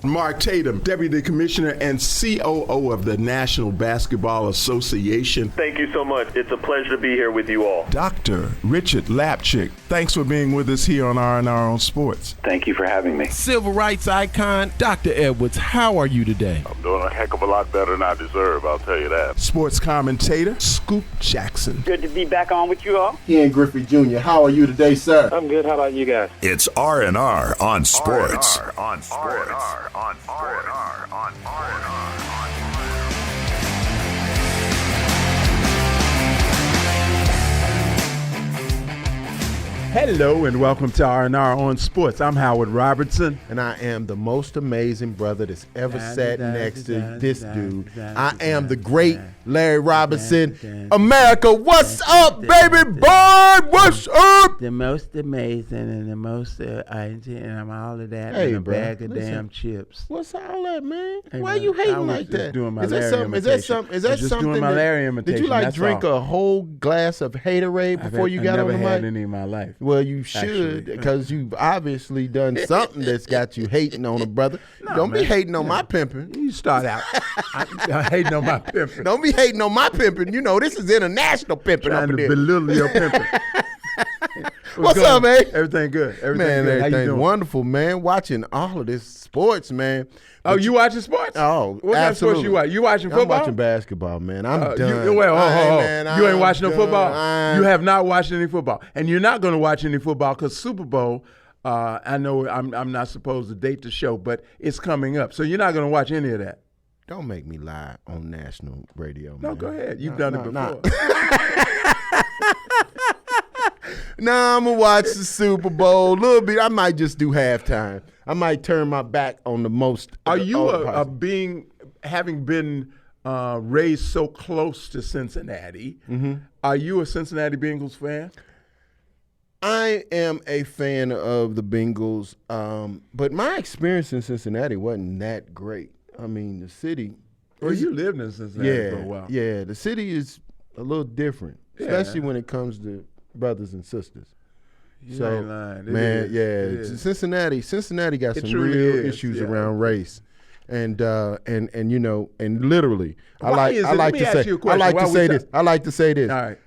Mark Tatum, Deputy Commissioner and COO of the National Basketball Association. Thank you so much. It's a pleasure to be here with you all. Dr. Richard Lapchick, thanks for being with us here on R&R on Sports. Thank you for having me. Civil rights icon, Dr. Edwards, how are you today? I'm doing a heck of a lot better than I deserve, I'll tell you that. Sports commentator, Scoop Jackson. Good to be back on with you all. Ian Griffey Jr., how are you today, sir? I'm good. How about you guys? It's R&R on Sports. R&R on Sports. R&R on R&R. Hello and welcome to R&R on Sports. I'm Howard Robertson. And I am the most amazing brother that's ever sat next to this dude. I am the great Larry Robinson. America, what's up, baby boy? What's up? The most amazing and the most and I'm all of that Hey, in a bro, bag of listen. damn chips. What's all that, man? Hey, Why man, you I hating was like just that? doing my Is that Larry something? Is that imitation. something? Is I that was just something? doing my that- Larry Did imitation, you like that's drink all. a whole glass of Haterade before you got on the I've never had mic? any in my life. Well, you should, Actually. because you've obviously done something that's got you hating on a brother. Don't be man. hating on my pimping. You start out I hating on my pimping. Don't be hating on my pimping. You know, this is international pimping Trying up to there. belittle your pimping. What's up, man? Everything good. Everything Man, good. How you everything doing? wonderful, man. Watching all of this sports, man. Oh, you watching sports? Oh, what kind of sports absolutely. you watch? You watching football? I'm watching basketball, man. I'm done. Wait, you ain't I'm watching no done. football? You have not watched any football. And you're not going to watch any football because Super Bowl, I know I'm not supposed to date the show, but it's coming up. So you're not going to watch any of that. Don't make me lie on national radio, No, man. go ahead. You've done it before. Nah, I'm going to watch the Super Bowl a little bit. I might just do halftime. I might turn my back on the most. Are you possible. having been raised so close to Cincinnati, are you a Cincinnati Bengals fan? I am a fan of the Bengals, but my experience in Cincinnati wasn't that great. I mean, the city. Well, you lived in Cincinnati for a while. Yeah, the city is a little different, especially when it comes to brothers and sisters. You ain't lying. It man, is. Cincinnati got It some truly real is, issues yeah. around race. And you know, and literally, I like to Let me ask say you a question. this. I like to say this. All right.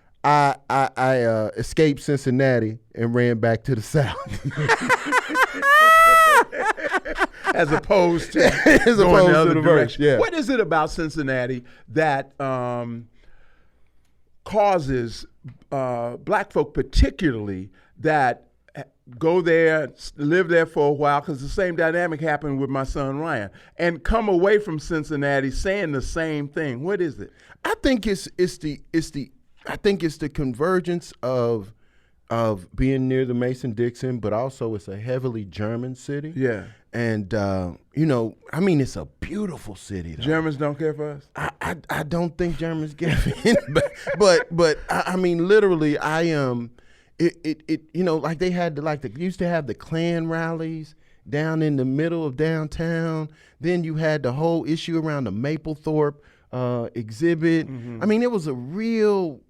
I escaped Cincinnati and ran back to the South. As opposed to As going opposed the to other the direction. verse, yeah. What is it about Cincinnati that causes black folk particularly that go there, live there for a while, because the same dynamic happened with my son Ryan, and come away from Cincinnati saying the same thing? What is it? I think it's the convergence of being near the Mason-Dixon, but also it's a heavily German city. Yeah. And you know, I mean, it's a beautiful city. Though. Germans don't care for us? I don't think Germans give in, but I mean, literally, I it you know, like they had used to have the Klan rallies down in the middle of downtown. Then you had the whole issue around the Mapplethorpe exhibit. Mm-hmm. I mean, it was a real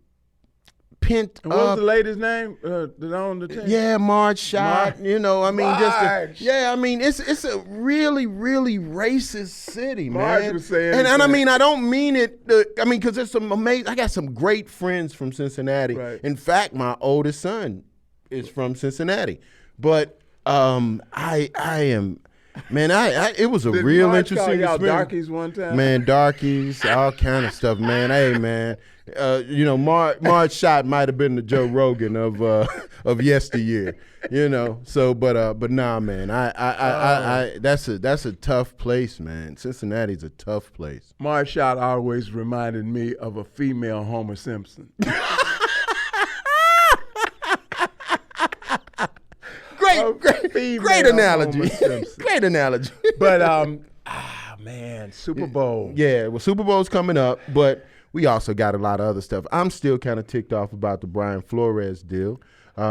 pent And what was up. the lady's name that owned the team? Yeah, Marge Schott. You know, I mean, Marge. I mean, it's a really, really racist city, Marge man. was saying and I that. mean, I don't mean it. I mean, because there's some amazing. I got some great friends from Cincinnati. Right. In fact, my oldest son is from Cincinnati. But I am. Man, it was a Did real Marge call interesting y'all experience. darkies one time? Man, darkies, all kind of stuff, man. Hey, man, you know, Marge Schott might have been the Joe Rogan of yesteryear, you know. So, but nah, man, I that's a tough place, man. Cincinnati's a tough place. Marge Schott always reminded me of a female Homer Simpson. Great analogy. Homer Simpson. Great analogy. But man, Super Bowl. Yeah, well, Super Bowl's coming up, but we also got a lot of other stuff. I'm still kind of ticked off about the Brian Flores deal. We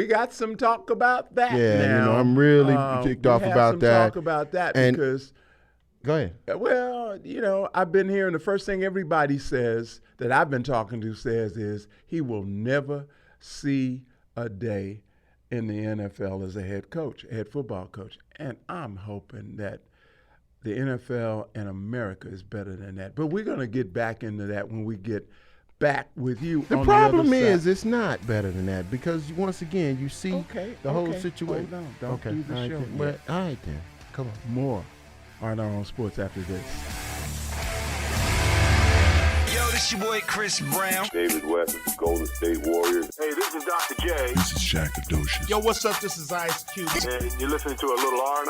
got some talk about that. Yeah, now. you know, I'm really ticked off about that. Talk about that And- because. Go ahead. Well, you know, I've been hearing the first thing everybody says that I've been talking to says is he will never see a day in the NFL as a head football coach. And I'm hoping that the NFL and America is better than that. But we're going to get back into that when we get back with you. The on problem the other is side. it's not better than that because once again you see the whole situation. Hold on. Don't do the all right show then. yet. Well, all right then. Come on. More R&R on Sports after this. Yo, this your boy Chris Brown. David West, Golden State Warriors. Hey, this is Dr. J. This is Shaq Adocious. Yo, what's up? This is Ice Cube. And you're listening to a little R&R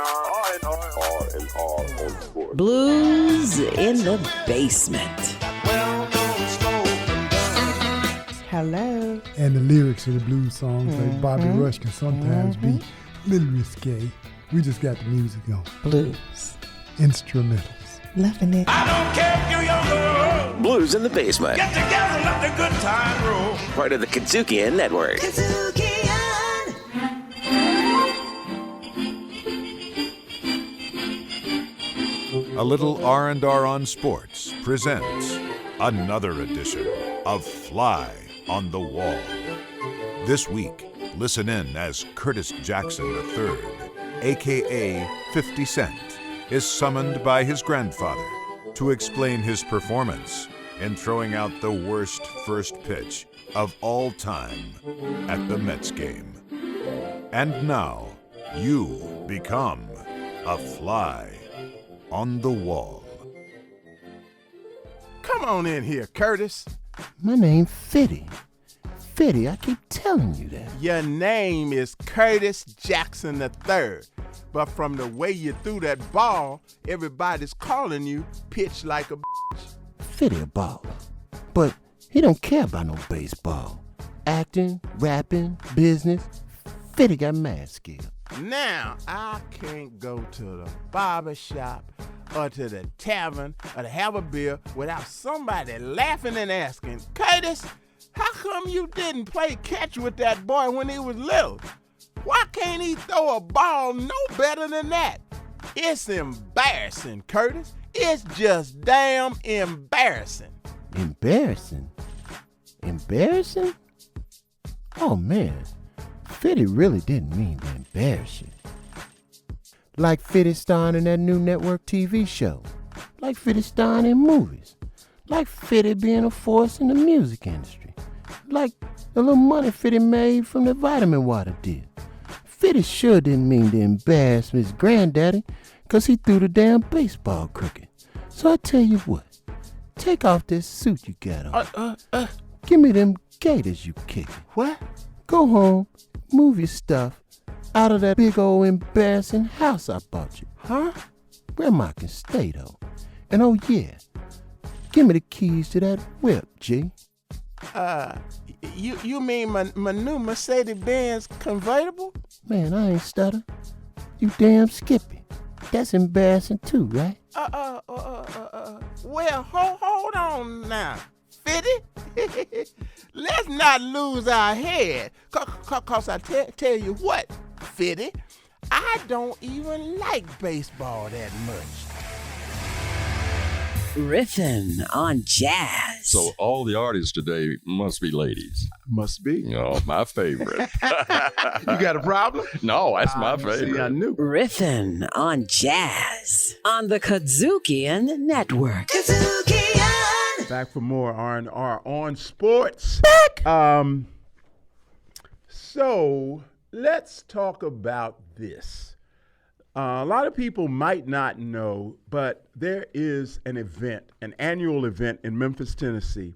on Sports. Blues in the basement. Hello. And the lyrics of the blues songs, like Bobby Rush, can sometimes be a little risque. We just got the music on. Blues. Instrumentals. Loving it. I don't care if you're young or old. Blues in the basement. Get together, let the good time roll. Part of the Kazukian Network. A little R&R on Sports presents another edition of Fly on the Wall. This week, listen in as Curtis Jackson III, a.k.a. 50 Cent, is summoned by his grandfather to explain his performance in throwing out the worst first pitch of all time at the Mets game. And now, you become a fly on the wall. Come on in here, Curtis. My name's Fitty. Fitty, I keep telling you that. Your name is Curtis Jackson III. But from the way you threw that ball, everybody's calling you pitch like a Fitty a baller. But he don't care about no baseball. Acting, rapping, business. Fitty got mad skill. Now, I can't go to the barber shop or to the tavern or to have a beer without somebody laughing and asking, Curtis, how come you didn't play catch with that boy when he was little? Why can't he throw a ball no better than that? It's embarrassing, Curtis. It's just damn embarrassing. Embarrassing? Embarrassing? Oh man, Fitty really didn't mean to embarrass you. Like Fitty starring in that new network TV show. Like Fitty starring in movies. Like Fitty being a force in the music industry. Like the little money Fitty made from the vitamin water deal. Fitty sure didn't mean to embarrass his granddaddy because he threw the damn baseball crooked. So I tell you what, take off this suit you got on. Give me them gators you kicking. What? Go home, move your stuff out of that big old embarrassing house I bought you. Huh? Grandma can stay though. And oh yeah, give me the keys to that whip, G. You mean my new Mercedes-Benz convertible? Man, I ain't stutter. You damn Skippy. That's embarrassing too, right? Well, hold on now, Fitty. Let's not lose our head. Cause I tell you what, Fitty, I don't even like baseball that much. Riffin' on jazz. So all the artists today must be ladies. Must be. Oh, my favorite. You got a problem? No, that's my favorite. See, I knew. Riffin' on jazz on the Kazukian Network. Back for more R&R on Sports. So let's talk about this. A lot of people might not know, but there is an event, an annual event in Memphis, Tennessee,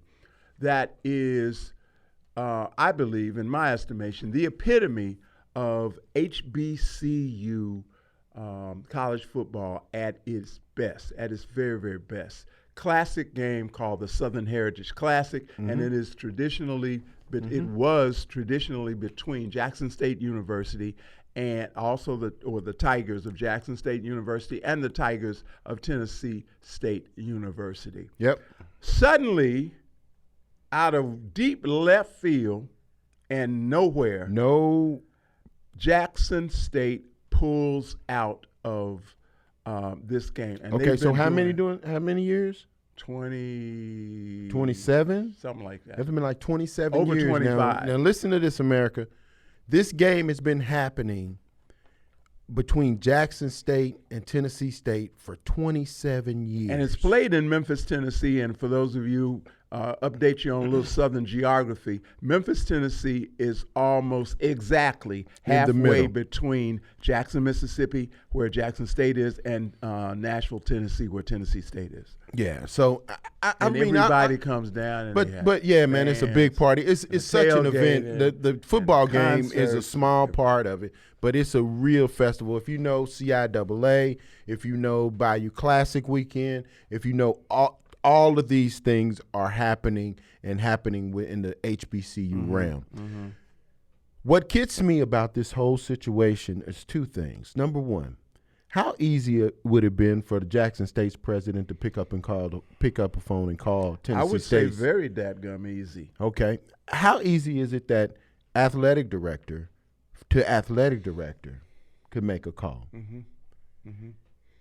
that is, I believe, in my estimation, the epitome of HBCU college football at its best, at its very, very best. Classic game called the Southern Heritage Classic, and it is traditionally, it was traditionally between Jackson State University and also the Tigers of Jackson State University and the Tigers of Tennessee State University. Yep. Suddenly, out of deep left field and nowhere, Jackson State pulls out of this game. And okay, so how many years? 27? Something like that. It's been like 27 Over years 25. now. Now listen to this, America. This game has been happening between Jackson State and Tennessee State for 27 years. And it's played in Memphis, Tennessee. And for those of you, update you on a little Southern geography, Memphis, Tennessee is almost exactly halfway between Jackson, Mississippi, where Jackson State is, and Nashville, Tennessee, where Tennessee State is. Yeah, so I mean, everybody comes down. And but yeah, man, it's a big party. It's such an event. The football game is a small part of it, but it's a real festival. If you know CIAA, if you know Bayou Classic Weekend, if you know all of these things are happening within the HBCU realm. Mm-hmm. What gets me about this whole situation is two things. Number one, how easy would it have been for the Jackson State's president to pick up a phone and call Tennessee State? I would say very dadgum easy. Okay. How easy is it that athletic director to athletic director could make a call? Mm-hmm. Mm-hmm.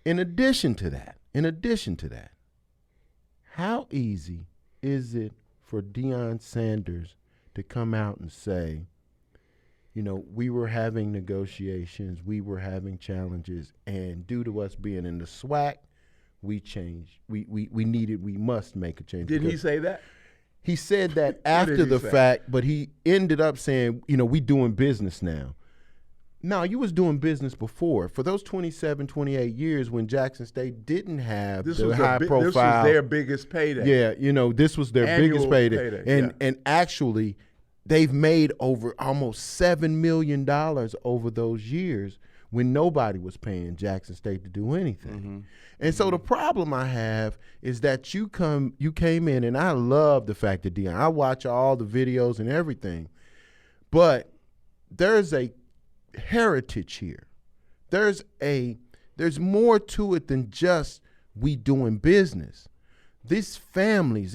In addition to that, how easy is it for Deion Sanders to come out and say, you know, we were having negotiations, we were having challenges, and due to us being in the SWAC, we changed. We must make a change. Did he say that? He said that after the fact, but he ended up saying, you know, we doing business now. No, you was doing business before. For those 27, 28 years when Jackson State didn't have the high profile. This was their biggest payday. Yeah, you know, this was their biggest payday. And actually, they've made over almost $7 million over those years when nobody was paying Jackson State to do anything. Mm-hmm. And so the problem I have is that you came in, and I love the fact that Deion, I watch all the videos and everything, but there's a heritage here. There's more to it than just we doing business. These families,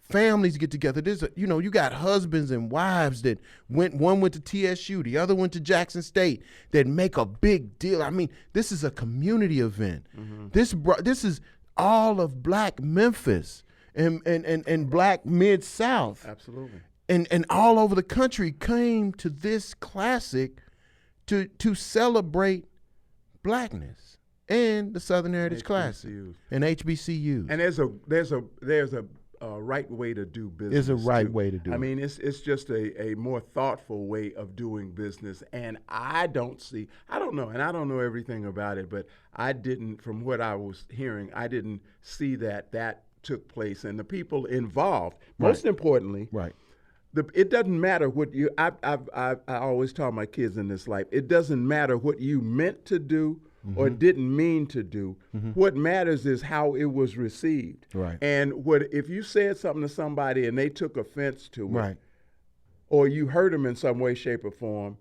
families get together. You got husbands and wives that one went to TSU, the other went to Jackson State, that make a big deal. I mean, this is a community event. Mm-hmm. This is all of Black Memphis and Black Mid-South. Absolutely. And all over the country came to this classic to celebrate Blackness and the Southern Heritage Classic and HBCUs. And there's a right way to do business. There's a right way to do it. I mean, it's just a more thoughtful way of doing business. And I don't know, and I don't know everything about it, but from what I was hearing, I didn't see that took place. And the people involved, most importantly, right. It doesn't matter what you. I always tell my kids in this life, it doesn't matter what you meant to do or didn't mean to do. Mm-hmm. What matters is how it was received. Right. And if you said something to somebody and they took offense to it, right, or you hurt them in some way, shape, or form,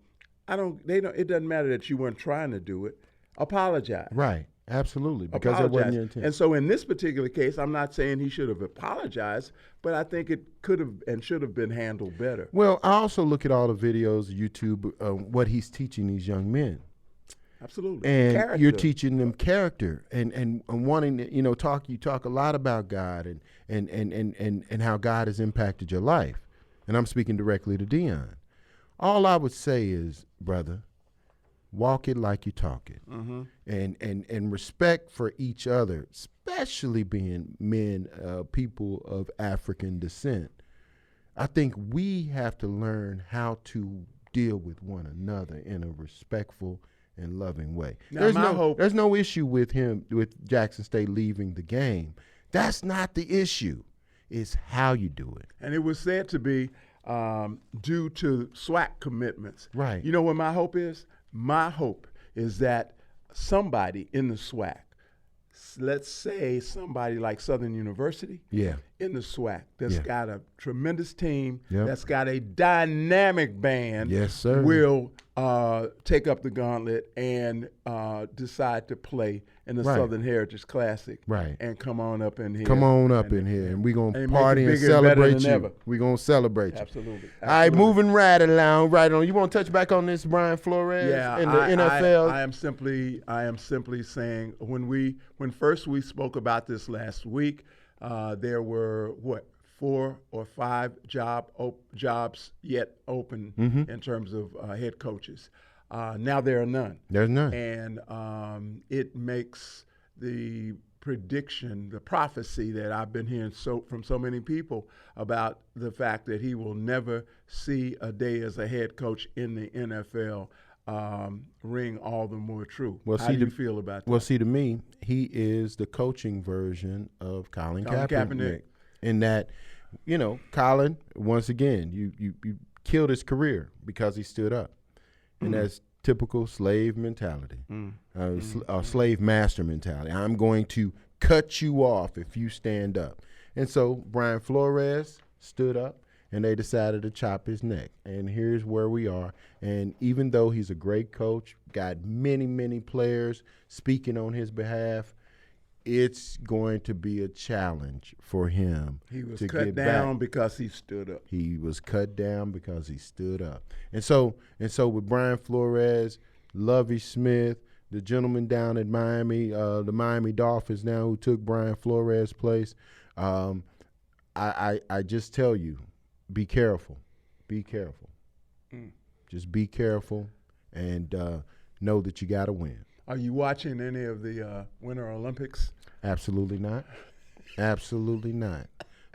it doesn't matter that you weren't trying to do it. Apologize. Right. Absolutely, because that wasn't your intent. And so in this particular case, I'm not saying he should have apologized, but I think it could have and should have been handled better. Well, I also look at all the videos, YouTube, what he's teaching these young men. Absolutely. And character. You're teaching them character and wanting to, you talk a lot about God and how God has impacted your life. And I'm speaking directly to Deion. All I would say is, brother, walk it like you talk it. Mm-hmm. And respect for each other, especially being men, people of African descent. I think we have to learn how to deal with one another in a respectful and loving way. Now, there's no issue with Jackson State leaving the game. That's not the issue. It's how you do it. And it was said to be due to SWAC commitments. Right. You know what my hope is? My hope is that somebody in the SWAC, let's say somebody like Southern University, in the SWAC, that's got a tremendous team, that's got a dynamic band, yes, sir, will take up the gauntlet and decide to play in the Southern Heritage Classic, and come on up in here. And we're going to party and celebrate you. We're going to celebrate you. Absolutely. All right, moving right on. You want to touch back on this, Brian Flores, in the NFL? I am simply saying when first we spoke about this last week, there were 4 or 5 jobs yet open in terms of head coaches. Now there are none. There's none. And it makes the prediction, the prophecy that I've been hearing from so many people about the fact that he will never see a day as a head coach in the NFL ring all the more true. Well, How do you feel about that? Well, see, to me, he is the coaching version of Colin Kaepernick. In that, Colin, once again, you killed his career because he stood up. And that's typical slave mentality, slave master mentality. I'm going to cut you off if you stand up. And so Brian Flores stood up, and they decided to chop his neck. And here's where we are. And even though he's a great coach, got many, many players speaking on his behalf, it's going to be a challenge for him. He was to cut get down back. because he stood up. He was cut down because he stood up. And so with Brian Flores, Lovie Smith, the gentleman down at Miami, the Miami Dolphins now who took Brian Flores' place, I just tell you, be careful. Be careful. Just be careful and know that you got to win. Are you watching any of the Winter Olympics? Absolutely not. Absolutely not.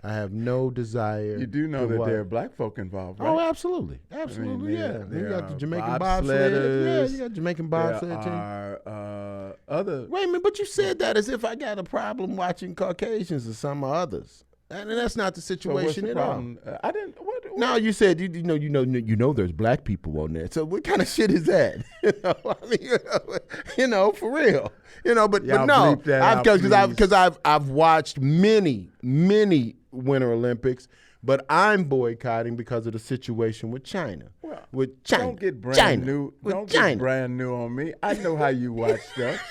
I have no desire. You do know that there are black folk involved, right? Oh, absolutely. Absolutely, I mean, You got the Jamaican bobsledders. bobsled. Yeah, you got Jamaican bobsled team. There are other. Wait a minute, but you said that as if I got a problem watching Caucasians or some others. And that's not the situation so at problem? all. I didn't. What? No, you said you know there's black people on there. So what kind of shit is that? I mean, for real. But no, because I've watched many Winter Olympics, but I'm boycotting because of the situation with China. Well, with China, don't get brand new. Don't get brand new on me. I know how you watch stuff.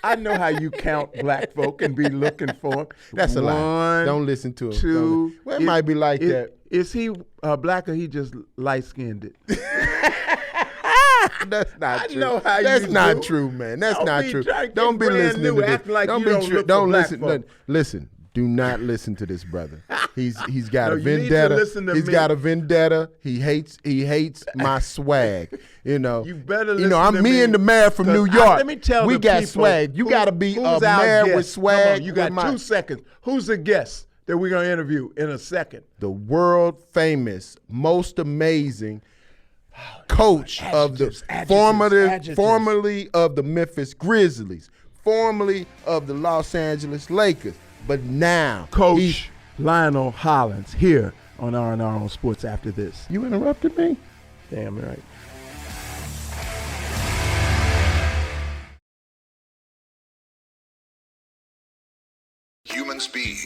I know how you count black folk and be looking for them. That's a lie. Don't listen to him. Two. Well, it might be like that. Is he black or he just light-skinned? That's not true. I know how That's you not do. true, man. That's Don't not be true. trying to Don't get be brand listening new, to this. acting like don't you be don't look don't for black listen. folk. Listen. Do not listen to this brother. He's got No, a you need to vendetta. listen to He's me. got a vendetta. He hates my swag. You better listen I'm to me me, and the mayor from New 'cause York. let me tell we the got people swag. You got to be a who's our mayor guest. with swag. Come on, you got with 2 seconds. Who's the guest that we're going to interview in a second? the world famous, most amazing coach of the formerly of the Memphis Grizzlies, formerly of the Los Angeles Lakers, but now Coach Lionel Hollins here on R&R on Sports after this. You interrupted me? Damn right. Humans Being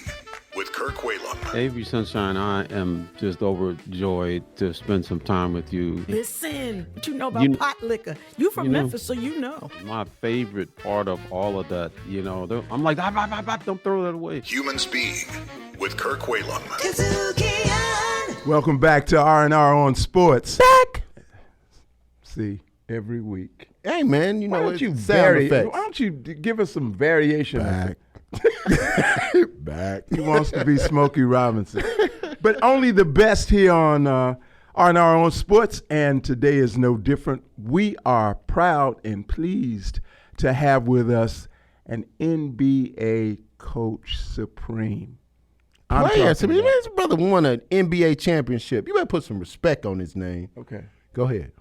with Kirk Whalum. Avery Sunshine, I am just overjoyed to spend some time with you. Listen, what you know about pot liquor? You from Memphis, so you know. My favorite part of all of that, I'm like, don't throw that away. Humans Being with Kirk Whalum. Welcome back to R&R on Sports. Back. See, every week. Hey, man, Why don't you sound vary? effects. Why don't you give us some variation? Back. Back. He wants to be Smokey Robinson. But only the best here on R&R on Sports, and today is no different. We are proud and pleased to have with us an NBA coach supreme. Player. So his brother won an NBA championship. You better put some respect on his name. Okay. Go ahead.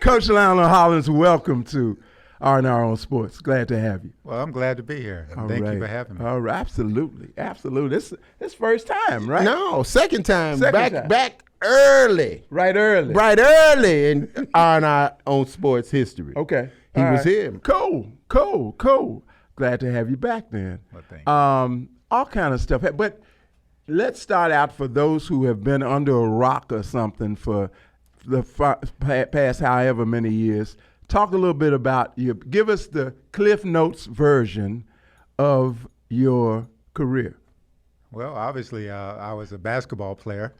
Coach Lionel Hollins, welcome to R&R on Sports. Glad to have you. Well, I'm glad to be here. Thank you for having me. All right, absolutely. This first time, right? No, second time. Second time. Back early. Right early. Right early in R&R on Sports history. Okay. He was here. Cool. Glad to have you back then. Well, thank you. All kind of stuff. But let's start out for those who have been under a rock or something for the past however many years. Talk a little bit about give us the Cliff Notes version of your career. Well, obviously, I was a basketball player.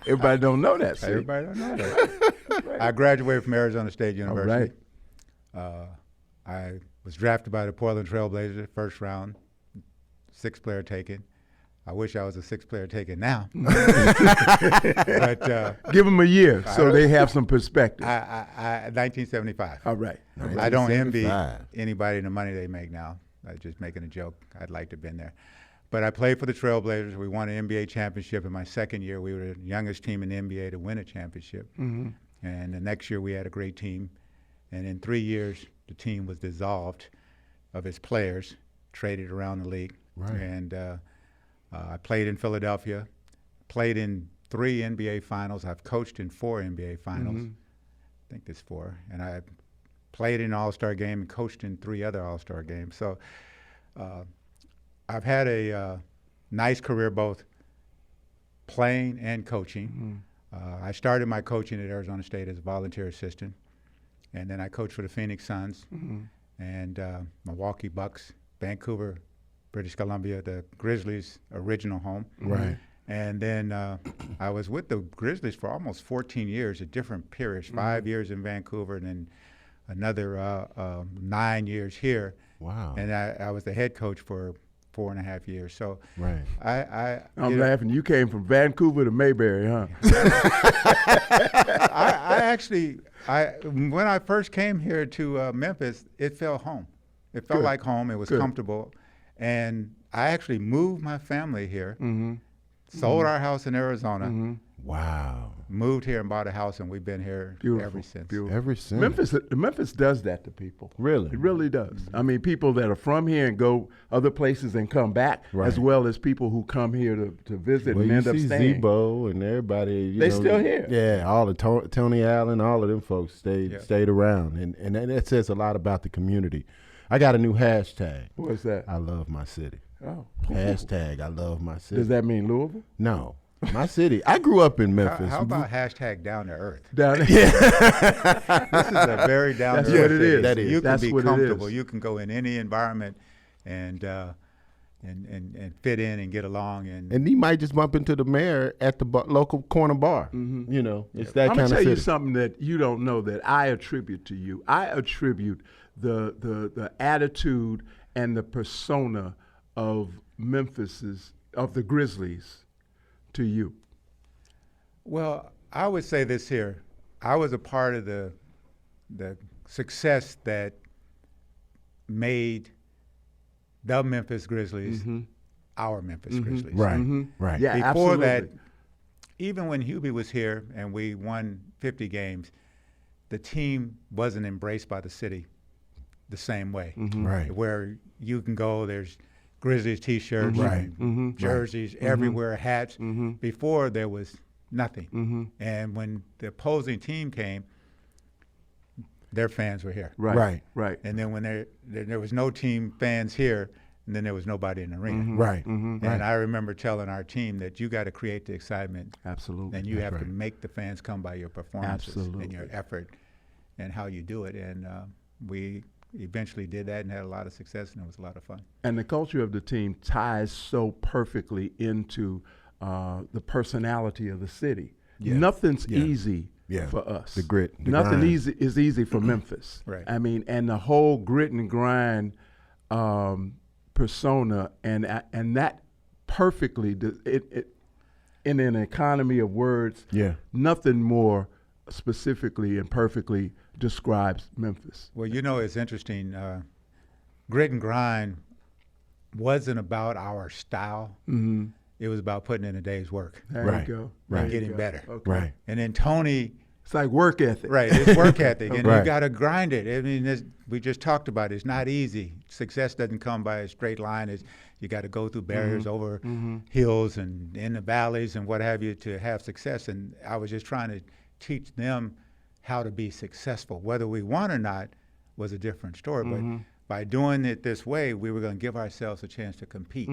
Everybody don't know that. See? Everybody don't know that. I graduated from Arizona State University. All right. I was drafted by the Portland Trail Blazers, first round, 6th player taken. I wish I was a sixth player taken now. But give them a year so they have some perspective. 1975. All right. I don't envy anybody the money they make now. I'm just making a joke. I'd like to have been there. But I played for the Trailblazers. We won an NBA championship. In my second year, we were the youngest team in the NBA to win a championship. Mm-hmm. And the next year, we had a great team. And in 3 years, the team was dissolved of its players, traded around the league. Right. And I played in Philadelphia, played in 3 NBA finals. I've coached in 4 NBA finals. Mm-hmm. I think there's 4. And I played in an All-Star game and coached in 3 other All-Star games. So I've had a nice career both playing and coaching. Mm-hmm. I started my coaching at Arizona State as a volunteer assistant, and then I coached for the Phoenix Suns and Milwaukee Bucks, Vancouver, British Columbia, the Grizzlies' original home. Right. And then I was with the Grizzlies for almost 14 years at different periods, 5 years in Vancouver and then another 9 years here. Wow. And I was the head coach for 4.5 years. So right. I'm laughing. You came from Vancouver to Mayberry, huh? When I first came here to Memphis, it felt home. It felt like home. It was comfortable. And I actually moved my family here, sold our house in Arizona. Wow. Moved here and bought a house, and we've been here ever since. Ever since. Memphis does that to people. Really? It really does. I mean, people that are from here and go other places and come back, as well as people who come here to visit and end up staying. Zebo and everybody, they still here. Yeah, all the Tony Allen, all of them folks stayed around, and that says a lot about the community. I got a new hashtag. What's that? I love my city. Oh. Hashtag I love my city. Does that mean Louisville? No. My city. I grew up in Memphis. How about hashtag down to earth? Down This is a very down to earth. That's what it is. That is. You can be comfortable. It is. You can go in any environment and fit in and get along. And he might just bump into the mayor at the local corner bar. You know, it's that kind of city. I'm going to tell you something that you don't know that I attribute to you. I attribute the attitude and the persona of of the Grizzlies to you. Well, I would say this here. I was a part of the success that made the Memphis Grizzlies our Memphis Grizzlies. Right, right. Yeah, Before absolutely. that, even when Hubie was here and we won 50 games, the team wasn't embraced by the city the same way. Right. Where you can go, there's Grizzlies T-shirts, jerseys everywhere, hats. Before there was nothing. And when the opposing team came, their fans were here. Right. And then when there was no team fans here, and then there was nobody in the arena. Right. And I remember telling our team that you got to create the excitement. Absolutely. And you have to make the fans come by your performances and your effort and how you do it. And we eventually did that and had a lot of success, and it was a lot of fun. And the culture of the team ties so perfectly into the personality of the city. Yeah. Nothing's easy for us. The grit. The Nothing grind. is easy for Memphis. Right. I mean, and the whole grit and grind persona and that perfectly it in an economy of words. Yeah. Nothing more specifically and perfectly describes Memphis. Well, you know, it's interesting. Grit and grind wasn't about our style. It was about putting in a day's work. There you go. And getting better. Okay. Right. And then Tony. It's like work ethic. Right, it's work ethic, and Right. you got to grind it. I mean, we just talked about it. It's not easy. Success doesn't come by a straight line. You got to go through barriers, over hills, and in the valleys, and what have you, to have success. And I was just trying to teach them how to be successful. Whether we won or not was a different story. But by doing it this way, we were going to give ourselves a chance to compete.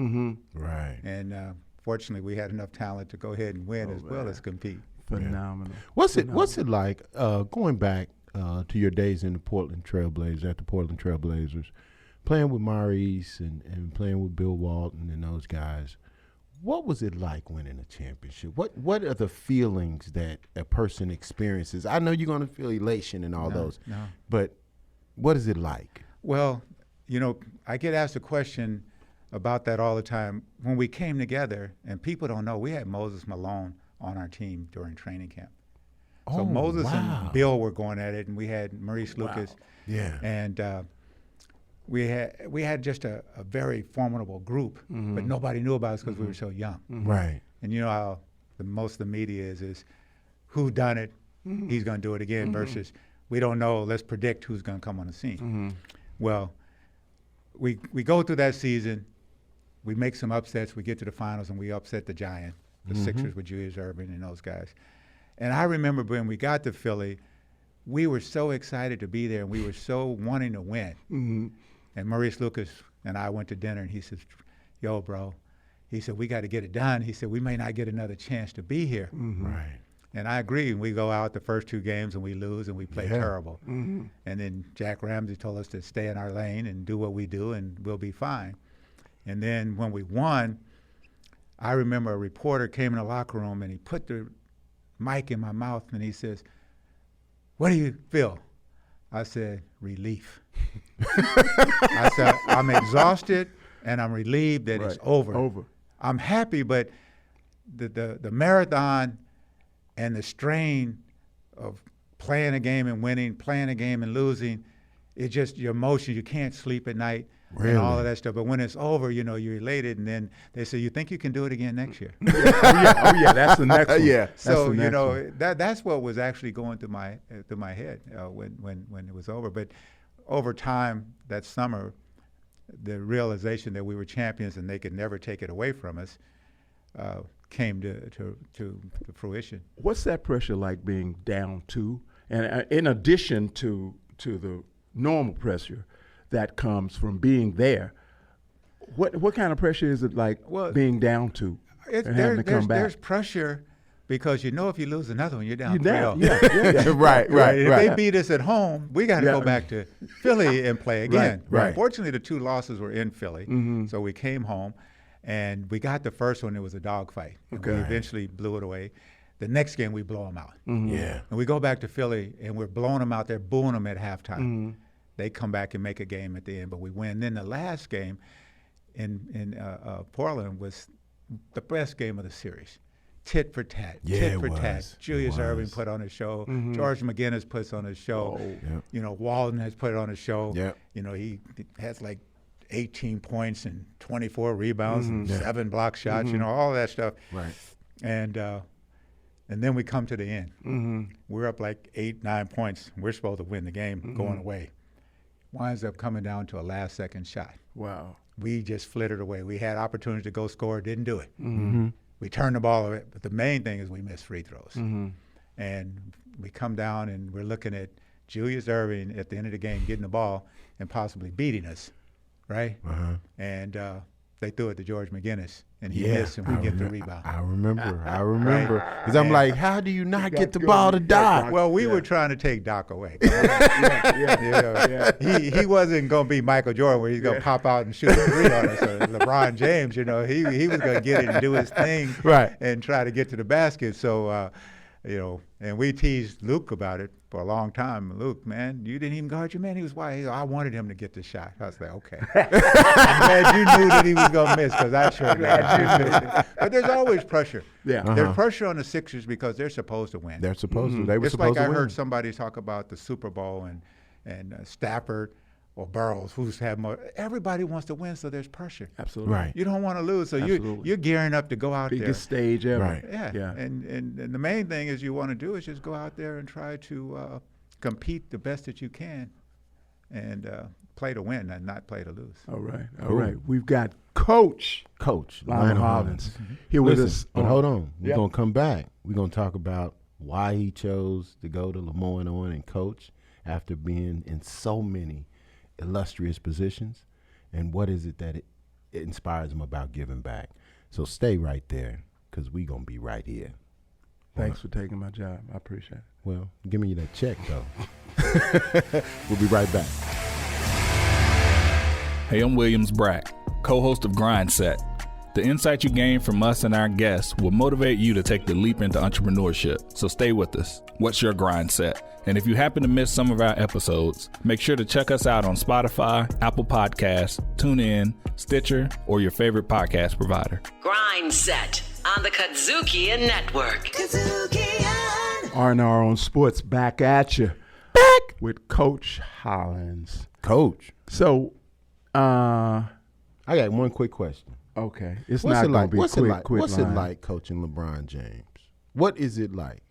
Right. And fortunately, we had enough talent to go ahead and win well as compete. Phenomenal. What's it like going back to your days in the Portland Trailblazers, at the Portland Trailblazers, playing with Maurice and playing with Bill Walton and those guys? What was it like winning a championship? What are the feelings that a person experiences? I know you're going to feel elation and all those, but what is it like? Well, you know, I get asked a question about that all the time. When we came together, and people don't know, we had Moses Malone on our team during training camp. So Oh, Moses wow. and Bill were going at it, and we had Maurice Lucas. Yeah. And we had just a very formidable group, but nobody knew about us because we were so young. Right. And you know how most of the media is who done it, he's going to do it again, versus we don't know, let's predict who's going to come on the scene. Well, we go through that season, we make some upsets, we get to the finals, and we upset the Giant, the Sixers with Julius Erving and those guys. And I remember when we got to Philly, we were so excited to be there, and we were so wanting to win. And Maurice Lucas and I went to dinner, and he says, yo, bro, he said, we got to get it done. He said, we may not get another chance to be here. Right. And I agree. And we go out the first 2 games, and we lose, and we play terrible. And then Jack Ramsey told us to stay in our lane and do what we do, and we'll be fine. And then when we won, I remember a reporter came in the locker room, and he put the mic in my mouth, and he says, what do you feel? I said, relief. I said, I'm exhausted, and I'm relieved that it's over. I'm happy, but the marathon and the strain of playing a game and winning, playing a game and losing, it's just your emotion. You can't sleep at night and all of that stuff. But when it's over, you know, you're elated, and then they say, you think you can do it again next year? Oh yeah, that's the next one. Yeah. So you know that's what was actually going through my head when it was over. But over time, that summer, the realization that we were champions and they could never take it away from us came to fruition. What's that pressure like, being down 2, and in addition to the normal pressure that comes from being there? What kind of pressure is it like, being down 2 and having to come back? There's pressure because you know if you lose another one, you're down 3-0. Yeah. Right. If they beat us at home, we got to go back to Philly and play again. Right. Unfortunately, the 2 losses were in Philly, so we came home, and we got the first one. It was a dogfight. We eventually blew it away. The next game, we blow them out. Yeah. And we go back to Philly, and we're blowing them out there, booing them at halftime. They come back and make a game at the end, but we win. Then the last game in Portland was the best game of the series. Tit for tat, tit for tat. Julius Erving put on a show. George McGinnis puts on a show. You know, Walden has put on a show. You know, he has like 18 points and 24 rebounds and 7 block shots. You know, all that stuff. Right. And then we come to the end. We're up like 8-9 points. We're supposed to win the game going away. Winds up coming down to a last-second shot. Wow. We just flittered away. We had opportunity to go score, didn't do it. We turned the ball away, but the main thing is we missed free throws. And we come down, and we're looking at Julius Erving at the end of the game getting the ball and possibly beating us, right? And they threw it to George McGinnis, and he missed, and we get the rebound. I remember. Because I'm like, how do you not get the ball to Doc? Well, we were trying to take Doc away. He wasn't going to be Michael Jordan where he's going to pop out and shoot a 3 on us, or LeBron James. You know, he was going to get it and do his thing and try to get to the basket. So, you know, and we teased Luke about it for a long time. Luke, man, you didn't even guard your man. He was white. I wanted him to get the shot. I was like, okay. I'm glad you knew that he was going to miss, because I sure did. But there's always pressure. There's pressure on the Sixers because they're supposed to win. They're supposed to. They were it's supposed like to win. I heard somebody talk about the Super Bowl and Stafford or Burroughs, who's had more. Everybody wants to win, so there's pressure. Absolutely. Right. You don't want to lose, so you're gearing up to go out there. Biggest stage ever. Right. Yeah. And the main thing is you want to do is just go out there and try to compete the best that you can, and play to win and not play to lose. All right. All right. We've got Coach Lionel Hollins here with us. But hold on. We're going to come back. We're going to talk about why he chose to go to Lemoyne on and coach after being in so many illustrious positions, and what is it that it inspires him about giving back. So stay right there, because we're going to be right here. Thanks for taking my job. I appreciate it. Well, give me that check, though. We'll be right back. Hey, I'm Williams Brack, co-host of Grind Set. The insight you gain from us and our guests will motivate you to take the leap into entrepreneurship. So stay with us. What's your grind set? And if you happen to miss some of our episodes, make sure to check us out on Spotify, Apple Podcasts, TuneIn, Stitcher, or your favorite podcast provider. Grind Set on the Kadzukian Network. R&R on Sports back at you. Back with Coach Hollins. Coach. So, I got one quick question. Okay. It's not going to be what's quick, it like? quick What's line. it like coaching LeBron James? What is it like?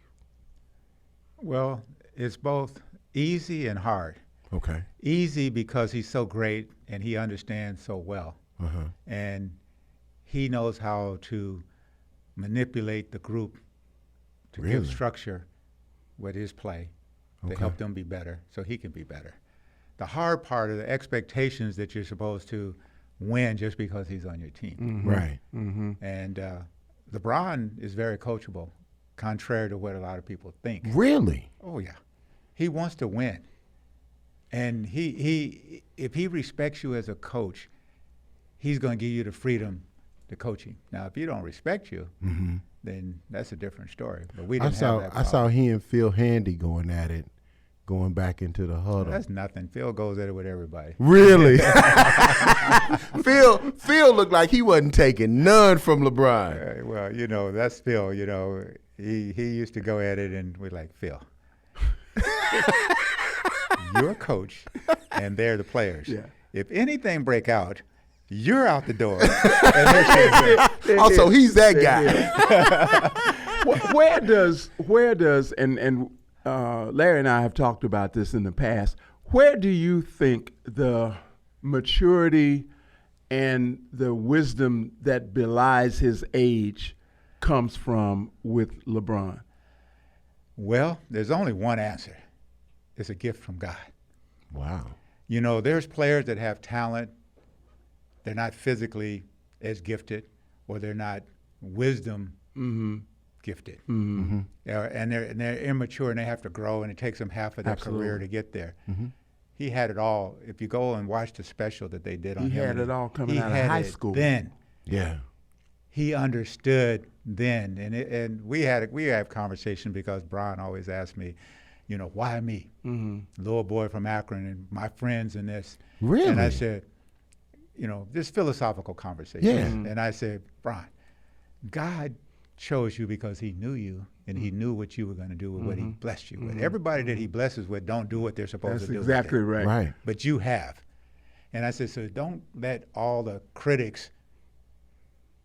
Well, it's both easy and hard. Okay. Easy because he's so great and he understands so well. Uh-huh. And he knows how to manipulate the group to give Really? structure with his play to Okay. help them be better so he can be better. The hard part are the expectations that you're supposed to win just because he's on your team. Mm-hmm. Right. Mm-hmm. And LeBron is very coachable, contrary to what a lot of people think. Really? Oh, yeah. He wants to win. And he if he respects you as a coach, he's going to give you the freedom to coach him. Now, if he don't respect you, Mm-hmm. then that's a different story. But we I didn't have that saw problem. he and Phil Handy going at it, going back into the huddle. That's nothing. Phil goes at it with everybody. Really? Phil looked like he wasn't taking none from LeBron. Well, you know, that's Phil. You know, he used to go at it, and we're like, Phil, you're a coach, and they're the players. Yeah. If anything break out, you're out the door. Also, he's that guy. where does and Larry and I have talked about this in the past. Where do you think the maturity and the wisdom that belies his age comes from with LeBron? Well, there's only one answer. It's a gift from God. Wow. You know, there's players that have talent. They're not physically as gifted, or they're not wisdom gifted. Mm-hmm. And they're immature, and they have to grow, and it takes them half of their career to get there. Mm-hmm. He had it all. If you go and watch the special that they did on He him, had it all coming he out of had high it school. Then Yeah. he understood then, and we have conversation because Brian always asked me, you know, why me, little boy from Akron, and my friends and this. Really? And I said, you know, this philosophical conversation. Yeah. And I said, Brian, God chose you because he knew you, and he knew what you were going to do with what he blessed you with. Everybody that he blesses with don't do what they're supposed That's to do. exactly with it. right. Right. But you have. And I said, so don't let all the critics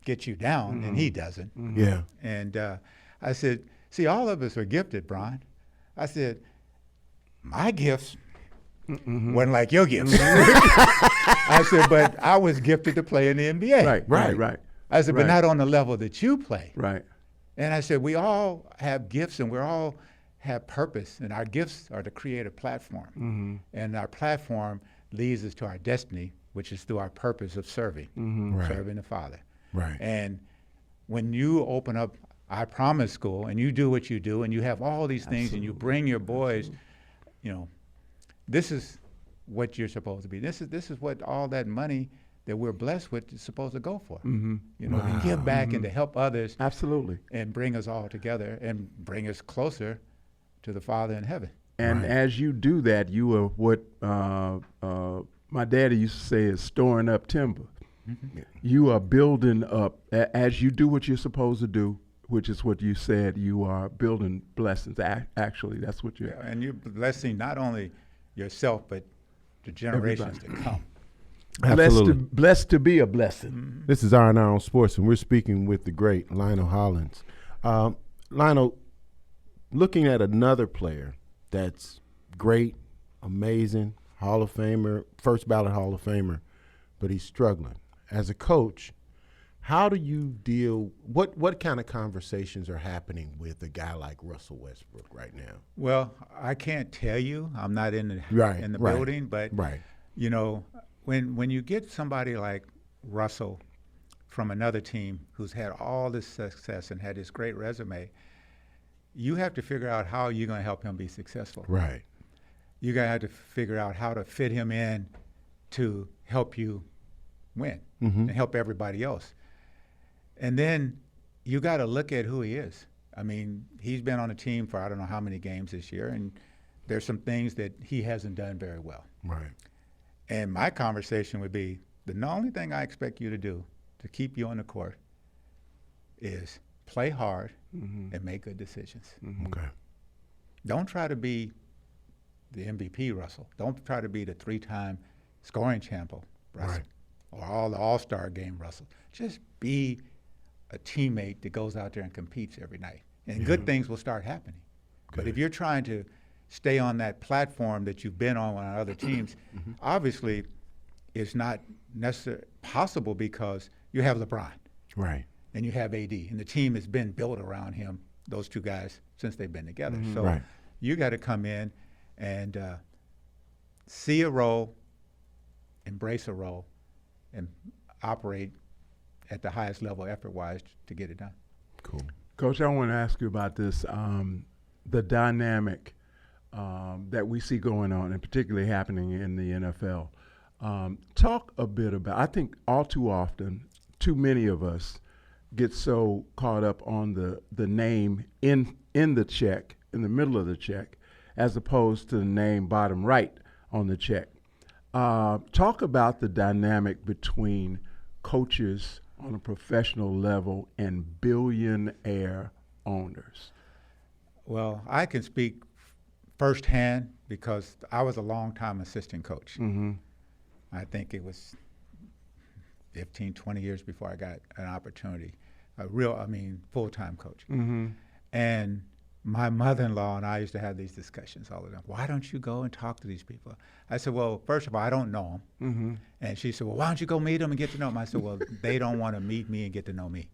get you down, and he doesn't. Yeah. And I said, see, all of us are gifted, Brian. I said, my gifts wasn't like your gifts. I said, but I was gifted to play in the NBA. Right. I said, but Right. not on the level that you play. Right. And I said, we all have gifts, and we all have purpose, and our gifts are to create a platform. And our platform leads us to our destiny, which is through our purpose of serving, Right. serving the Father. Right. And when you open up I Promise School and you do what you do and you have all these things and you bring your boys, you know, this is what you're supposed to be. This is what all that money that we're blessed with is supposed to go for. You know, to give back and to help others. Absolutely. And bring us all together and bring us closer to the Father in heaven. And as you do that, you are what my daddy used to say is storing up timber. You are building up, as you do what you're supposed to do, which is what you said, you are building blessings. Actually, that's what you're. And you're blessing not only yourself, but the generations to come. Absolutely. Blessed to be a blessing. This is R&R on Sports, and we're speaking with the great Lionel Hollins. Lionel, looking at another player that's great, amazing, Hall of Famer, first ballot Hall of Famer, but he's struggling. As a coach, how do you deal, what kind of conversations are happening with a guy like Russell Westbrook right now? Well, I can't tell you. I'm not in the building, but you know, when you get somebody like Russell from another team who's had all this success and had this great resume, you have to figure out how you're going to help him be successful. Right. You're going to have to figure out how to fit him in to help you win and help everybody else. And then you got to look at who he is. I mean, he's been on a team for I don't know how many games this year, and there's some things that he hasn't done very well. Right. And my conversation would be, the only thing I expect you to do to keep you on the court is play hard and make good decisions. Okay. Don't try to be the MVP Russell. Don't try to be the 3-time scoring champion Russell, or all the All-Star game Russell. Just be a teammate that goes out there and competes every night, and good things will start happening. But if you're trying to stay on that platform that you've been on other teams, obviously it's not necessarily possible because you have LeBron. Right. And you have AD, and the team has been built around him, those two guys, since they've been together. So you got to come in and see a role, embrace a role, and operate at the highest level effort-wise to get it done. Cool. Coach, I want to ask you about this, the dynamic that we see going on, and particularly happening in the NFL. Talk a bit about, I think all too often, too many of us get so caught up on the name in the check, in the middle of the check, as opposed to the name bottom right on the check. Talk about the dynamic between coaches on a professional level and billionaire owners. Well, I can speak firsthand because I was a long-time assistant coach. I think it was 15, 20 years before I got an opportunity, full-time coach. And my mother-in-law and I used to have these discussions all the time. Why don't you go and talk to these people? I said, well, first of all, I don't know them. And she said, well, why don't you go meet them and get to know them? I said, well, they don't want to meet me and get to know me.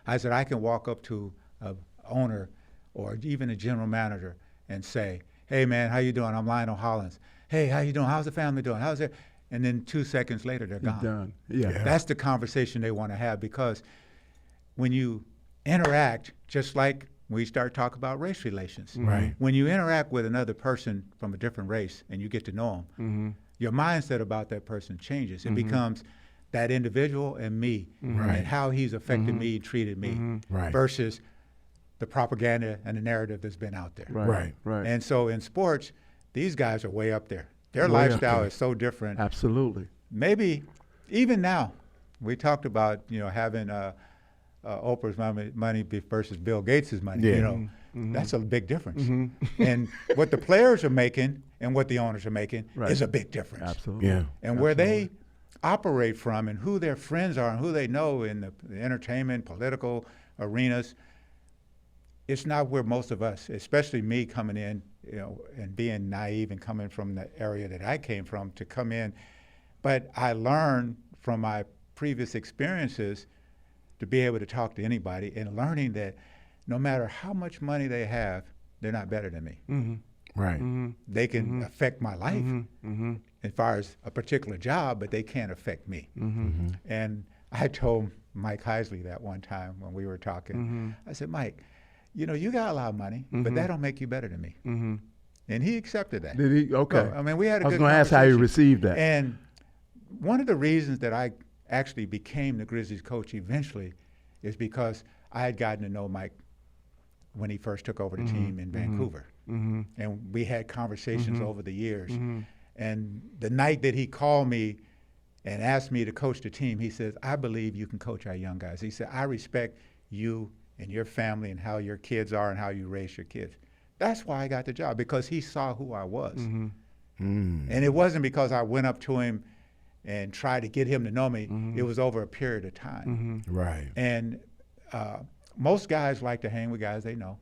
I said, I can walk up to an owner or even a general manager and say, hey, man, how you doing? I'm Lionel Hollins. Hey, how you doing? How's the family doing? How's it? And then 2 seconds later, they're gone. Done. Yeah. That's the conversation they want to have, because when you interact, just like we start talking about race relations, when you interact with another person from a different race and you get to know them, your mindset about that person changes. It becomes that individual and me, and how he's affected me, treated me, versus the propaganda and the narrative that's been out there. Right. And so in sports, these guys are way up there. Their lifestyle is so different. Absolutely. Maybe even now, we talked about having Oprah's money versus Bill Gates' money. That's a big difference. And what the players are making and what the owners are making is a big difference. Absolutely. Yeah. And where they operate from and who their friends are and who they know in the entertainment, political arenas, it's not where most of us, especially me coming in, and being naive and coming from the area that I came from to come in. But I learned from my previous experiences to be able to talk to anybody, and learning that no matter how much money they have, they're not better than me. They can affect my life as far as a particular job, but they can't affect me. And I told Mike Heisley that one time when we were talking. I said, Mike, you got a lot of money, but that don't make you better than me. And he accepted that. Did he? Okay. No, I mean, we had a good I was going to ask how you received that. And one of the reasons that I actually became the Grizzlies coach eventually is because I had gotten to know Mike when he first took over the team in Vancouver. And we had conversations over the years. And the night that he called me and asked me to coach the team, he says, I believe you can coach our young guys. He said, I respect you and your family and how your kids are and how you raise your kids. That's why I got the job, because he saw who I was. And it wasn't because I went up to him and tried to get him to know me. It was over a period of time. And most guys like to hang with guys they know.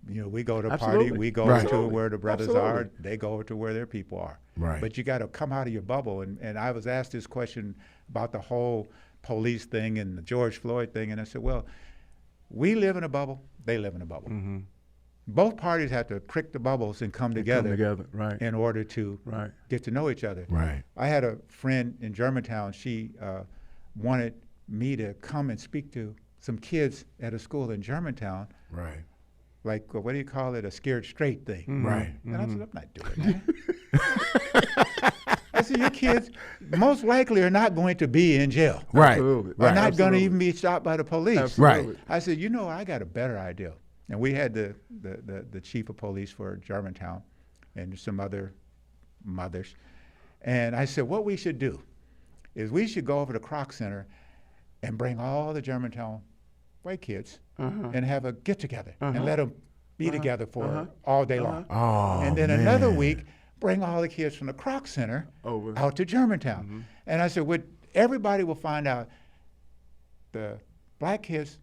We go to a party, we go to where the brothers are, they go to where their people are. But you got to come out of your bubble. And I was asked this question about the whole police thing and the George Floyd thing, and I said, well, we live in a bubble, they live in a bubble. Both parties have to prick the bubbles and come together in order to get to know each other. I had a friend in Germantown. She wanted me to come and speak to some kids at a school in Germantown. Like, what do you call it, a scared straight thing. And I said, I'm not doing that. I said, your kids most likely are not going to be in jail. Absolutely. Are not going to even be stopped by the police. Absolutely. I said, I got a better idea. And we had the chief of police for Germantown and some other mothers. And I said, what we should do is we should go over to Kroc Center and bring all the Germantown white kids and have a get-together and let them be together for all day long. Oh, and then man. another week, bring all the kids from the Kroc Center out to Germantown. And I said, everybody will find out the black kids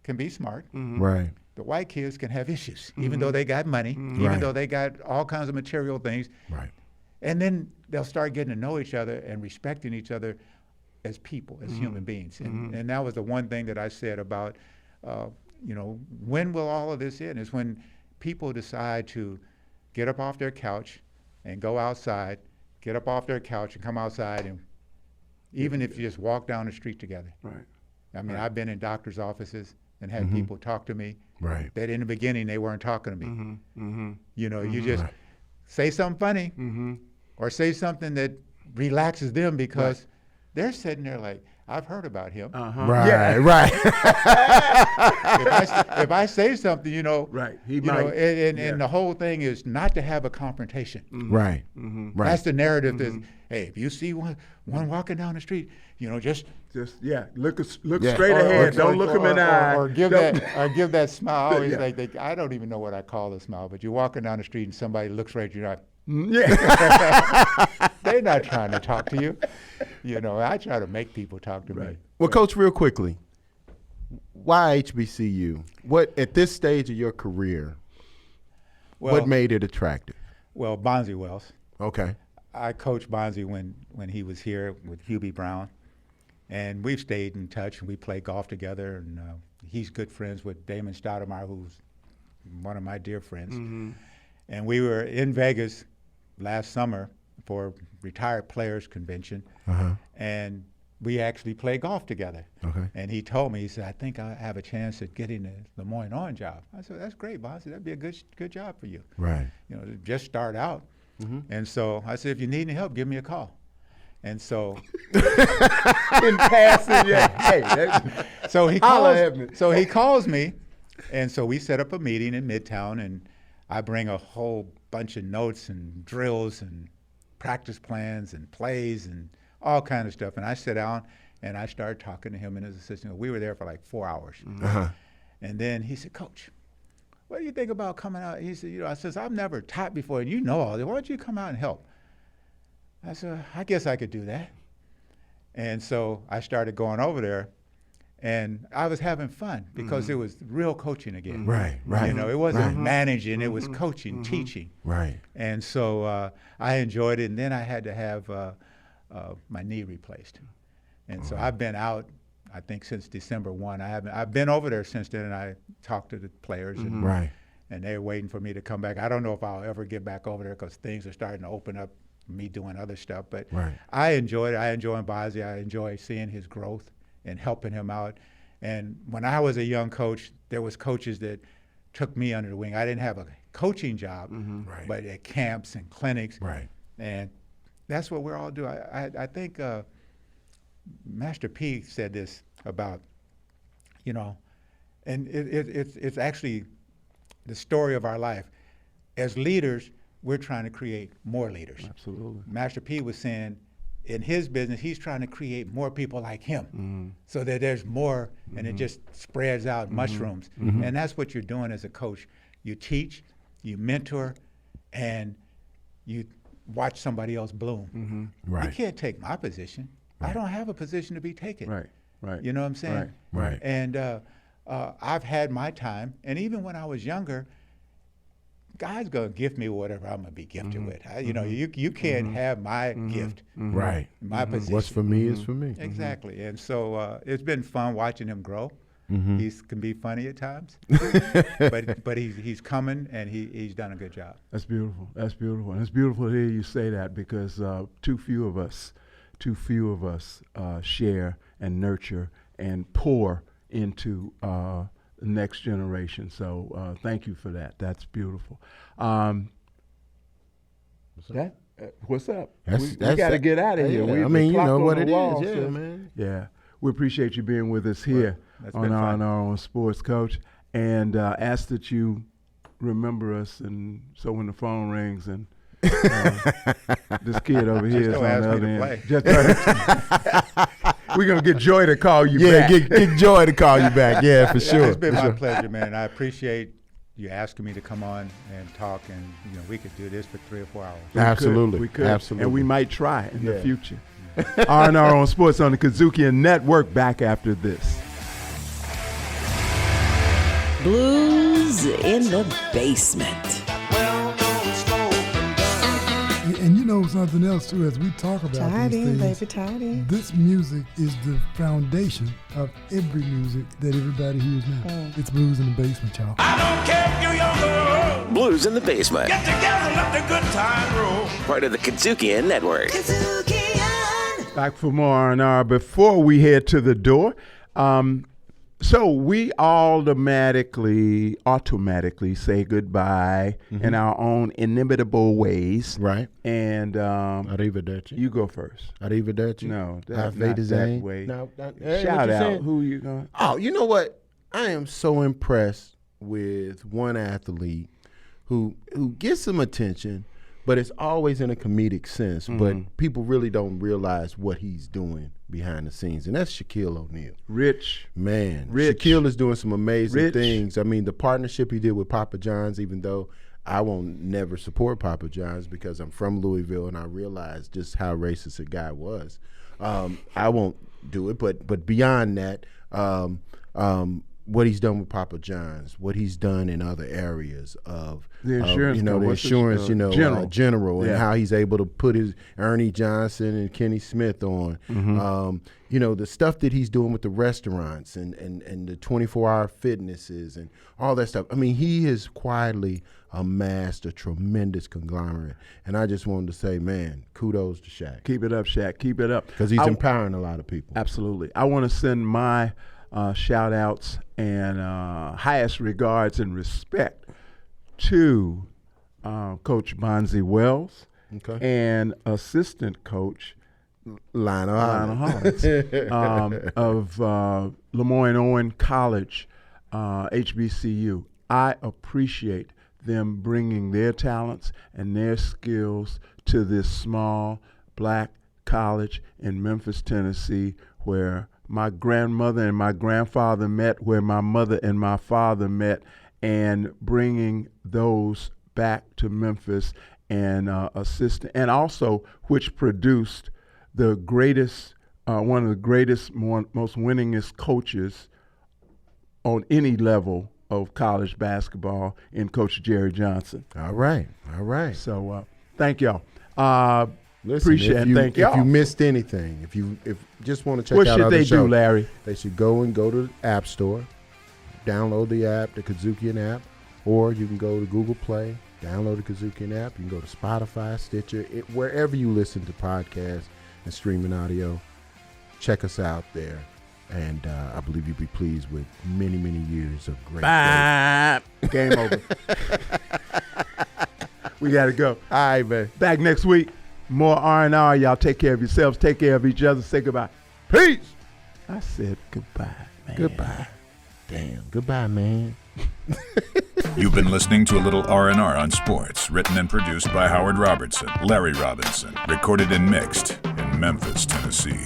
can be smart. Right. The white kids can have issues, even though they got money, even though they got all kinds of material things. Right. And then they'll start getting to know each other and respecting each other as people, as human beings. And that was the one thing that I said about, when will all of this end? Is when people decide to get up off their couch and go outside, get up off their couch and come outside, and even if you just walk down the street together. Right. I mean, I've been in doctors' offices and had people talk to me. Right. That in the beginning they weren't talking to me. You just say something funny or say something that relaxes them because they're sitting there like, I've heard about him. Right. If I say something, right. And the whole thing is not to have a confrontation. Right. Right. That's the narrative. Is, hey, if you see one walking down the street, just look straight ahead. Don't look him in the eye. Or give that smile. Always I don't even know what I call a smile, but you're walking down the street and somebody looks right at you. They're not trying to talk to you. I try to make people talk to me. Well, Coach, real quickly, why HBCU? What at this stage of your career? What made it attractive? Well, Bonzi Wells. Okay. I coached Bonzi when he was here with Hubie Brown, and we've stayed in touch and we play golf together. And he's good friends with Damon Stoudemire, who's one of my dear friends. And we were in Vegas last summer for retired players convention, and we actually played golf together. Okay. And he told me, he said, I think I have a chance at getting the Lemoyne On job. I said, that's great, Bonzi. That'd be a good job for you. Right. Just start out. And so I said, if you need any help, give me a call. And so in passing, so he calls me, and so we set up a meeting in Midtown, and I bring a whole bunch of notes and drills and practice plans and plays and all kind of stuff. And I sit down and I started talking to him and his assistant. We were there for like 4 hours. And then he said, Coach, what do you think about coming out? He said, I says, I've never taught before, and you know all this. Why don't you come out and help? I said, I guess I could do that. And so I started going over there, and I was having fun because it was real coaching again. Right. It wasn't managing, it was coaching, teaching. Right. And so I enjoyed it, and then I had to have my knee replaced. And so I've been out, I think, since December 1. I've been over there since then, and I talked to the players, and they're waiting for me to come back. I don't know if I'll ever get back over there because things are starting to open up, me doing other stuff. But I enjoyed it. I enjoy Bonzi. I enjoy seeing his growth and helping him out. And when I was a young coach, there was coaches that took me under the wing. I didn't have a coaching job, but at camps and clinics. Right. And that's what we're all doing. I think Master P said this about, and it's actually the story of our life. As leaders, we're trying to create more leaders. Absolutely. Master P was saying, in his business, he's trying to create more people like him so that there's more and it just spreads out mushrooms. And that's what you're doing as a coach. You teach, you mentor, and you watch somebody else bloom. Right. You can't take my position. I don't have a position to be taken. Right. You know what I'm saying? Right. And I've had my time, and even when I was younger, God's gonna gift me whatever I'm gonna be gifted with. You can't have my gift. Right. My position. What's for me is for me. Exactly. And so it's been fun watching him grow. He can be funny at times, but he's coming and he's done a good job. That's beautiful. That's beautiful. And it's beautiful to hear you say that because too few of us share and nurture and pour into the next generation. So thank you for that. That's beautiful. What's up? We got to get out of here. I mean, you know what it is. Yeah, man. Yeah. We appreciate you being with us here on R&R on Sports, Coach. and ask that you remember us. And so when the phone rings and this kid over here is on the other end. We're going to get Joy to call you back. Yeah, get Joy to call you back. Yeah, for sure. It's been my pleasure, man. I appreciate you asking me to come on and talk, and we could do this for 3 or 4 hours. Absolutely. We could. Absolutely. And we might try in the future. R&R on Sports on the Kazukian Network, back after this. Blues in the Basement. And you know something else too, as we talk about Tied these in, things, baby, tied in. this music is the foundation of every music that everybody hears now. It's Blues in the Basement, y'all. I don't care if you're young or old. Blues in the Basement. Get together, let the good time roll. Part of the Kazukian Network. Back for more R&R. Before we head to the door, so we automatically say goodbye in our own inimitable ways. Right. And Arrivederci. You go first. Arrivederci. No, Auf not that Wiedersehen. way. No, Shout out. Who you going? Oh, you know what? I am so impressed with one athlete who gets some attention, but it's always in a comedic sense. But people really don't realize what he's doing behind the scenes, and that's Shaquille O'Neal. Rich. Shaquille is doing some amazing things. I mean, the partnership he did with Papa John's, even though I won't never support Papa John's because I'm from Louisville and I realize just how racist a guy was. I won't do it, but beyond that, what he's done with Papa John's, what he's done in other areas of the insurance, General, and how he's able to put his Ernie Johnson and Kenny Smith on. The stuff that he's doing with the restaurants and the 24-hour fitnesses and all that stuff. I mean, he has quietly amassed a tremendous conglomerate. And I just wanted to say, man, kudos to Shaq. Keep it up, Shaq. Keep it up. Because he's empowering a lot of people. Absolutely. I want to send my shout outs and highest regards and respect to Coach Bonzi Wells and assistant coach Lionel Hollins of Lemoyne-Owen College, HBCU. I appreciate them bringing their talents and their skills to this small black college in Memphis, Tennessee, where my grandmother and my grandfather met, where my mother and my father met, and bringing those back to Memphis and and also which produced the greatest, one of the greatest, most winningest coaches on any level of college basketball in Coach Jerry Johnson. All right. So thank y'all. Listen, appreciate it. Thank y'all. If you missed anything, if you just want to check what out should other they shows, do, Larry? They should go to the App Store, download the app, the Kazukian app, or you can go to Google Play, download the Kazukian app. You can go to Spotify, Stitcher, wherever you listen to podcasts and streaming audio. Check us out there. And I believe you'll be pleased with many, many years of great Game over. We got to go. All right, man. Back next week. More R&R. Y'all take care of yourselves. Take care of each other. Say goodbye. Peace. I said goodbye, man. Goodbye. Damn. Goodbye, man. You've been listening to a little R&R on sports, written and produced by Howard Robertson, Larry Robinson, recorded and mixed in Memphis, Tennessee.